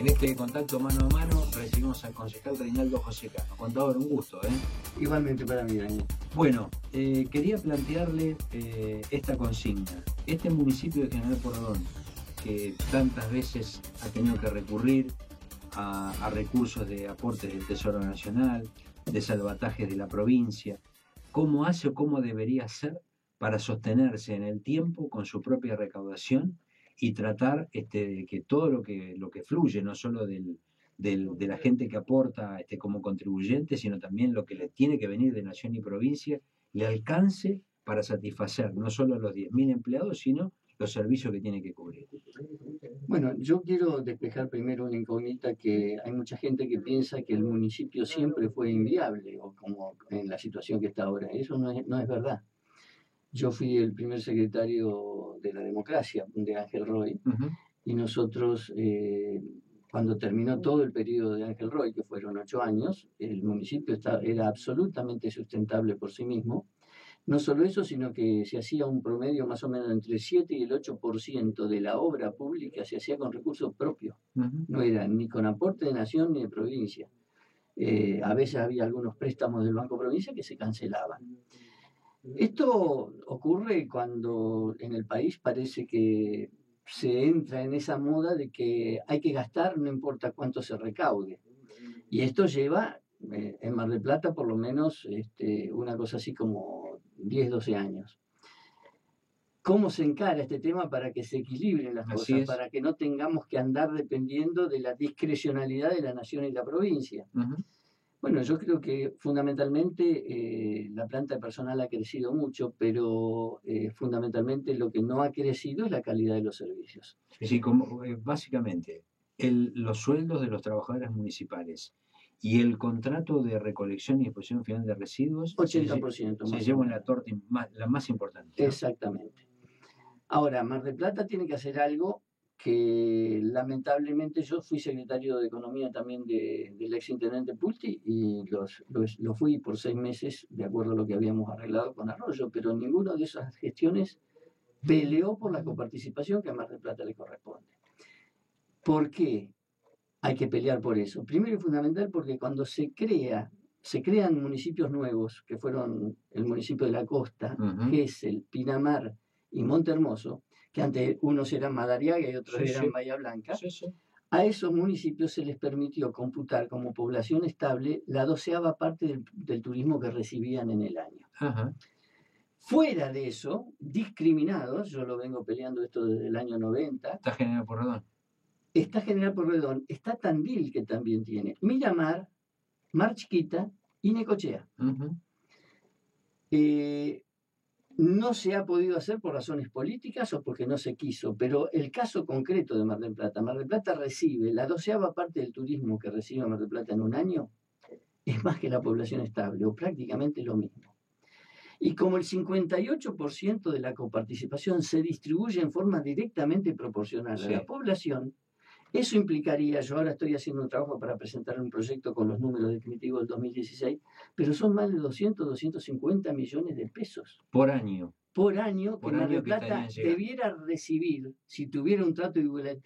En este contacto mano a mano recibimos al concejal Reinaldo José Cano. Contador, un gusto, ¿eh? Igualmente para mí, Daniel. Bueno, quería plantearle esta consigna. Este municipio de General Porredón, que tantas veces ha tenido que recurrir a recursos de aportes del Tesoro Nacional, de salvatajes de la provincia, ¿cómo hace o cómo debería hacer para sostenerse en el tiempo con su propia recaudación y tratar de que todo lo que fluye, no solo de la gente que aporta como contribuyente, sino también lo que le tiene que venir de nación y provincia, le alcance para satisfacer no solo a los 10.000 empleados, sino los servicios que tiene que cubrir? Bueno, yo quiero despejar primero una incógnita, que hay mucha gente que piensa que el municipio siempre fue inviable, o como en la situación que está ahora. Eso no es verdad. Yo fui el primer secretario de la democracia de Ángel Roy, y nosotros, cuando terminó todo el periodo de Ángel Roy, que fueron 8 años, el municipio era absolutamente sustentable por sí mismo. No solo eso, sino que se hacía un promedio más o menos entre el 7 y el 8% de la obra pública se hacía con recursos propios. No era ni con aporte de nación ni de provincia. A veces había algunos préstamos del Banco Provincia que se cancelaban. Esto ocurre cuando en el país parece que se entra en esa moda de que hay que gastar no importa cuánto se recaude. Y esto lleva, en Mar del Plata por lo menos, una cosa así como 10, 12 años. ¿Cómo se encara este tema para que se equilibren las cosas? Para que no tengamos que andar dependiendo de la discrecionalidad de la nación y la provincia. Bueno, yo creo que fundamentalmente la planta de personal ha crecido mucho, pero fundamentalmente lo que no ha crecido es la calidad de los servicios. Es decir, básicamente, los sueldos de los trabajadores municipales y el contrato de recolección y disposición final de residuos 80% se llevan la torta la más importante, ¿no? Exactamente. Ahora, Mar del Plata tiene que hacer algo que lamentablemente yo fui secretario de Economía también del exintendente Pulti, y lo fui por 6 meses de acuerdo a lo que habíamos arreglado con Arroyo, pero ninguna de esas gestiones peleó por la coparticipación que a Mar del Plata le corresponde. ¿Por qué hay que pelear por eso? Primero y fundamental porque cuando se crean municipios nuevos, que fueron el municipio de la Costa, Gesell, Pinamar y Montehermoso, que antes unos eran Madariaga y otros eran Bahía Blanca, a esos municipios se les permitió computar como población estable la 12ª parte del turismo que recibían en el año. Fuera de eso, discriminados, yo lo vengo peleando esto desde el año 90. Está General Porredón. Está General Porredón, está Tandil, que también tiene, Miramar, Mar Chiquita y Necochea. No se ha podido hacer por razones políticas o porque no se quiso, pero el caso concreto de Mar del Plata recibe la 12ª parte del turismo que recibe Mar del Plata en un año, es más que la población estable, o prácticamente lo mismo. Y como el 58% de la coparticipación se distribuye en forma directamente proporcional a la población, eso implicaría, yo ahora estoy haciendo un trabajo para presentar un proyecto con los números definitivos del 2016, pero son más de 250 millones de pesos. Por año. Por año que Mar del Plata debiera recibir si tuviera un trato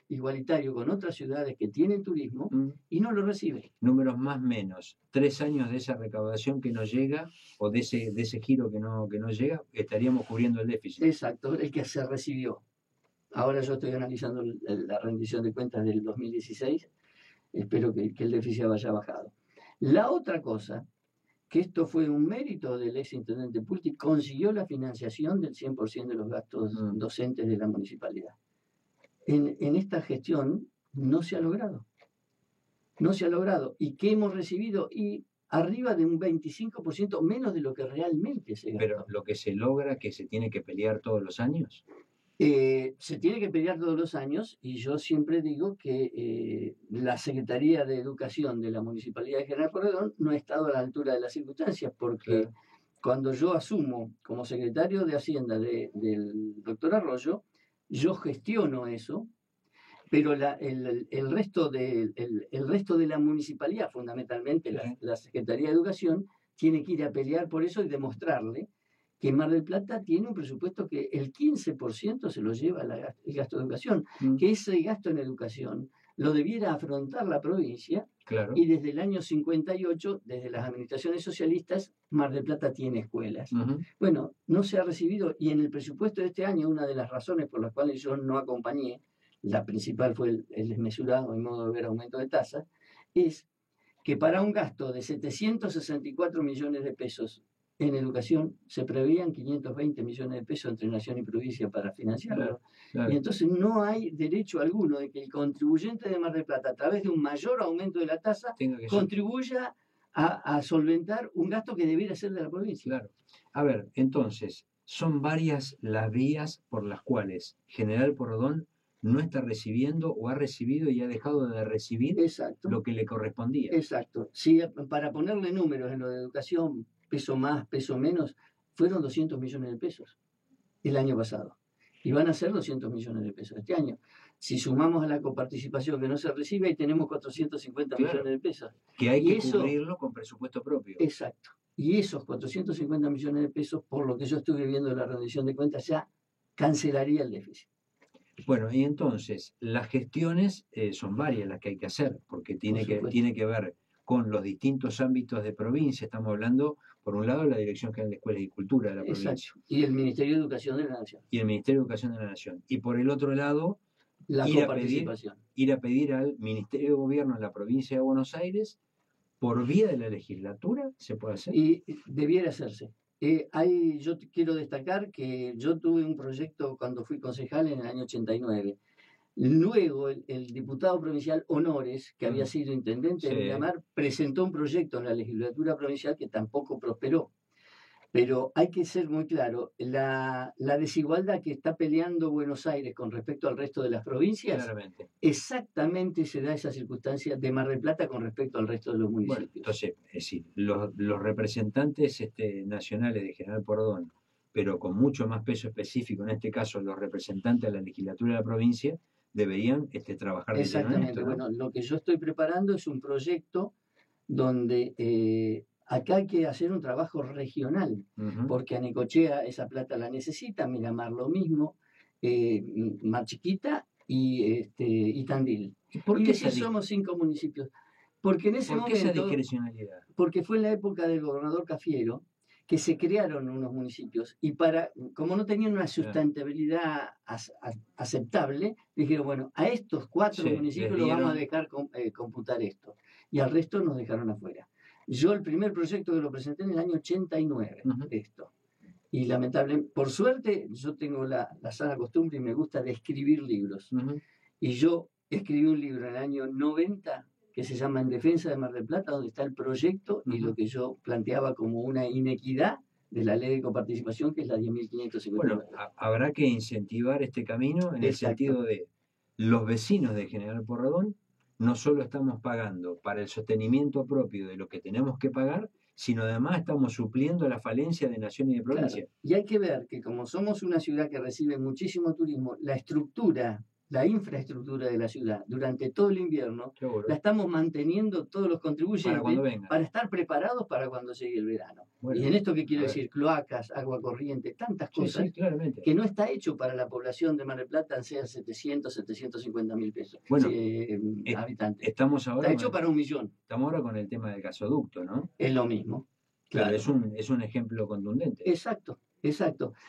igualitario con otras ciudades que tienen turismo, y no lo recibe. Números más o menos, 3 años de esa recaudación que no llega, o de ese giro que no llega, estaríamos cubriendo el déficit. Exacto, el que se recibió. Ahora yo estoy analizando la rendición de cuentas del 2016, espero que el déficit haya bajado. La otra cosa, que esto fue un mérito del exintendente Pulti, consiguió la financiación del 100% de los gastos docentes de la municipalidad. En esta gestión no se ha logrado. No se ha logrado. ¿Y qué hemos recibido? Y arriba de un 25% menos de lo que realmente se gastó. Pero lo que se logra, que se tiene que pelear todos los años. Se tiene que pelear todos los años, y yo siempre digo que la Secretaría de Educación de la Municipalidad de General Porredón no ha estado a la altura de las circunstancias, porque cuando yo asumo como secretario de Hacienda del doctor Arroyo, yo gestiono eso, pero el resto de la municipalidad, fundamentalmente la Secretaría de Educación, tiene que ir a pelear por eso y demostrarle que Mar del Plata tiene un presupuesto que el 15% se lo lleva el gasto de educación, que ese gasto en educación lo debiera afrontar la provincia. Claro. Y desde el año 58, desde las administraciones socialistas, Mar del Plata tiene escuelas. Bueno, no se ha recibido, y en el presupuesto de este año, una de las razones por las cuales yo no acompañé, la principal fue el desmesurado, en modo de ver, aumento de tasas, es que para un gasto de 764 millones de pesos en educación se preveían 520 millones de pesos entre nación y provincia para financiarlo. Claro. Y entonces no hay derecho alguno de que el contribuyente de Mar del Plata, a través de un mayor aumento de la tasa, contribuya a solventar un gasto que debiera ser de la provincia. Claro. A ver, entonces, son varias las vías por las cuales General Porredón no está recibiendo o ha recibido y ha dejado de recibir lo que le correspondía. Exacto. Sí, para ponerle números en lo de educación, peso más, peso menos, fueron 200 millones de pesos el año pasado. Y van a ser 200 millones de pesos este año. Si sumamos a la coparticipación que no se recibe, ahí tenemos 450 millones de pesos. Que hay que cubrirlo con presupuesto propio. Exacto. Y esos 450 millones de pesos, por lo que yo estuve viendo en la rendición de cuentas, ya cancelaría el déficit. Bueno, y entonces, las gestiones son varias las que hay que hacer, porque tiene que ver con los distintos ámbitos de provincia. Estamos hablando, por un lado, de la Dirección General de Escuelas y Cultura de la provincia. Exacto. Y el Ministerio de Educación de la Nación. Y el Ministerio de Educación de la Nación. Y por el otro lado, la coparticipación. Ir a pedir al Ministerio de Gobierno en la provincia de Buenos Aires, por vía de la legislatura, ¿se puede hacer? Y debiera hacerse. Yo quiero destacar que yo tuve un proyecto cuando fui concejal en el año 89. Luego el diputado provincial Honores, que había sido intendente de Miramar, presentó un proyecto en la legislatura provincial que tampoco prosperó. Pero hay que ser muy claro, la desigualdad que está peleando Buenos Aires con respecto al resto de las provincias, claramente, exactamente se da esa circunstancia de Mar del Plata con respecto al resto de los municipios. Bueno, entonces, es decir, los representantes nacionales de General Porredón, pero con mucho más peso específico, en este caso los representantes de la legislatura de la provincia, deberían trabajar de lleno en esto, ¿no? Bueno, lo que yo estoy preparando es un proyecto donde acá hay que hacer un trabajo regional, porque a Necochea esa plata la necesita, Miramar lo mismo, Mar Chiquita y Tandil. ¿Por qué somos 5 municipios? Porque en ese momento, esa discrecionalidad? Porque fue en la época del gobernador Cafiero que se crearon unos municipios y como no tenían una sustentabilidad aceptable, dijeron, bueno, a estos 4 municipios los vamos a dejar computar esto, y al resto nos dejaron afuera. Yo el primer proyecto que lo presenté en el año 89, esto. Y lamentablemente, por suerte, yo tengo la sana costumbre y me gusta de escribir libros. Y yo escribí un libro en el año 90 que se llama En Defensa de Mar del Plata, donde está el proyecto y lo que yo planteaba como una inequidad de la ley de coparticipación, que es la 10.550. Bueno, habrá que incentivar este camino en el sentido de los vecinos de General Porredón. No solo estamos pagando para el sostenimiento propio de lo que tenemos que pagar, sino además estamos supliendo la falencia de nación y de provincia. Claro. Y hay que ver que como somos una ciudad que recibe muchísimo turismo, la infraestructura de la ciudad durante todo el invierno, la estamos manteniendo todos los contribuyentes para estar preparados para cuando llegue el verano. Bueno, y en esto que quiero decir, cloacas, agua corriente, tantas cosas que no está hecho para la población de Mar del Plata, sean 750 mil pesos habitantes. Está hecho para 1 millón. Estamos ahora con el tema del gasoducto, ¿no? Es lo mismo. Claro, es un ejemplo contundente. Exacto.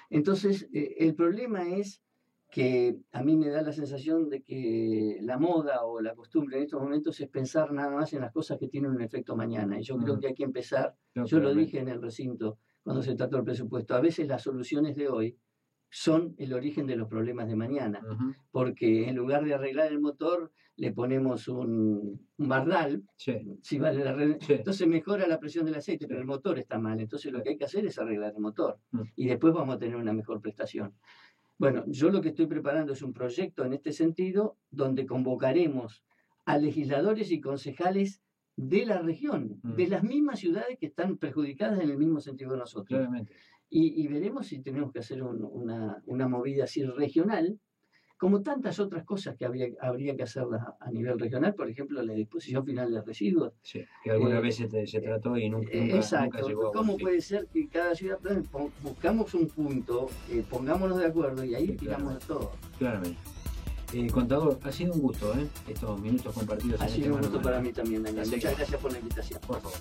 Entonces, el problema es que a mí me da la sensación de que la moda o la costumbre en estos momentos es pensar nada más en las cosas que tienen un efecto mañana. Y yo creo que hay que empezar, yo lo dije en el recinto cuando se trató el presupuesto, a veces las soluciones de hoy son el origen de los problemas de mañana, porque en lugar de arreglar el motor le ponemos un bardal, si vale la entonces mejora la presión del aceite, pero el motor está mal, entonces lo que hay que hacer es arreglar el motor y después vamos a tener una mejor prestación. Bueno, yo lo que estoy preparando es un proyecto en este sentido, donde convocaremos a legisladores y concejales de la región, de las mismas ciudades que están perjudicadas en el mismo sentido que nosotros. Claramente. Y veremos si tenemos que hacer una movida así regional, como tantas otras cosas que habría que hacerlas a nivel regional, por ejemplo, la disposición final de residuos. Sí, que algunas veces se trató y nunca llegó a ¿Cómo puede ser que cada ciudad buscamos un punto, pongámonos de acuerdo y ahí tiramos todo? Claramente. Contador, ha sido un gusto, estos minutos compartidos. Ha en sido este un gusto Mano a para Mano. mí también, Daniel. Así Muchas que, gracias por la invitación. por favor.